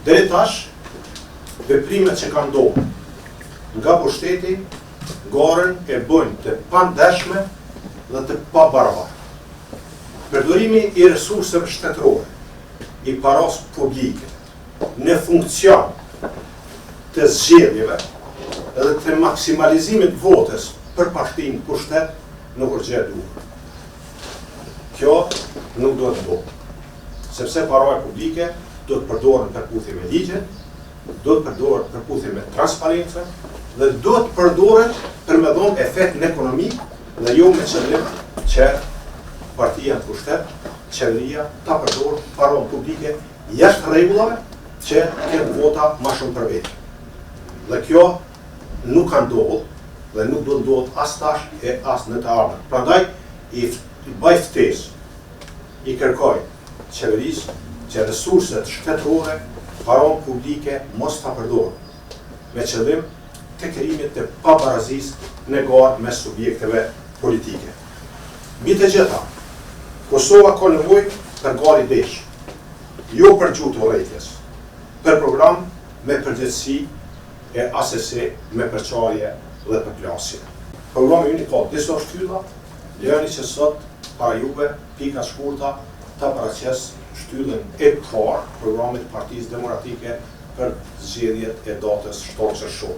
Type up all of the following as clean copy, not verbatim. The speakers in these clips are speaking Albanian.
Deri tash, veprimet që kanë ndodhur nga pushteti, garën e bëjnë të pandeshme dhe të pabarabartë. Përdorimi i resurseve shtetërore, i paras publike, në funksion të zgjedhjeve edhe të maksimalizimit votës për partinë pushtet nuk është gjë e duhur. Kjo nuk do të ndodhë, sepse paraja publike do të përdoren përputhje me ligjen, do të përdoren përputhje me transparencën dhe do të përdoren për me dhënë efekt në ekonomi dhe jo me qëllim që partia të pushtet, qeveria ta përdorë paraja publike jashtë rregullave që ketë vota më shumë për veti. Dhe kjo nuk ka ndodhur dhe nuk do të ndodhë as tash e as në të ardhmen. Prandaj i baj ftesë, i kërkoj qeverisë që resurset shtetërore, paraja publike mos ta përdoren me qëllim të krijimit të pabarazisë në garë mes subjekteve politike. Mbi të gjitha, Kosova ka nevojë për garë desh, jo për gjuhë të urrejtjes, për program me përgjegjësi e ASS me përçarje dhe përplasje. Programi ynë ka disa shtylla, lejoni që sot para juve pika shkurta ta paraqes shtyllën e parë programit të Partisë Demokratike për zgjedhjet e datës 7 qershor.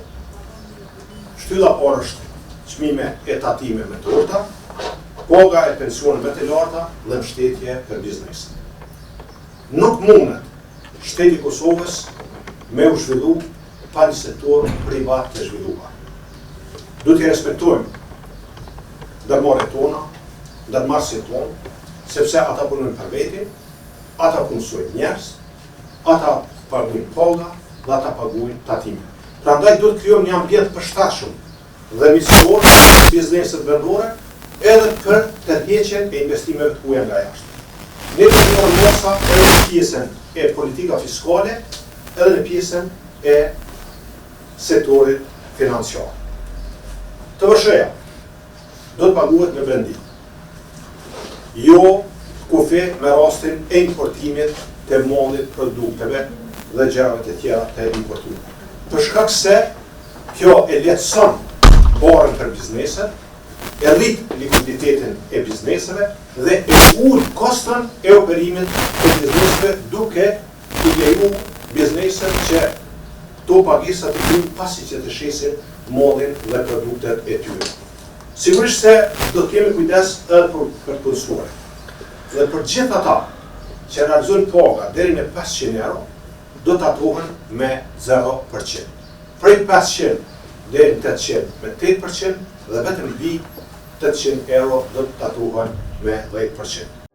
Shtylla parë është çmime e tatime me torta, paga e pensioneve të larta dhe mbështetje për biznesin. Nuk mundet shteti i Kosovës me u zhvillu pa një sektor privat të zhvilluar. Do të respektojmë ndërmarrjet tona, ndërmarrësit tonë, sepse ata punojnë për veti, ata punësojnë njerëz, ata paguajnë paga dhe ata paguajnë tatime. Prandaj do të krijojmë një ambient përshtatshëm dhe miqësor për bizneset vendore edhe për tërheqjen e investimeve të huaja nga jashtë. Ne do të marrim masa edhe në pjesën e politika fiskale, edhe në pjesën e sektorit financiar. Të vëshëja do të paguhet me vendim, jo kufi me rastin e importimit të mallit, produkteve dhe gjërave të tjera të importuara. Për shkak se kjo e lehtëson barën për bizneset, e rrit likuiditetin e bizneseve dhe e ul kostën e operimit të bizneseve duke i leju bizneset që to pagesat të kryjnë pasi që të shesin mallin dhe produktet e tyre. Sigurisht se do të kemi kujdes edhe për punësuarit. Dhe për gjithë ata që realizojnë paga deri në 500 euro, do të tatohen me 0%. Prej 500 deri në 800 me 8% dhe vetëm mbi 800 euro do të tatohen me 10%.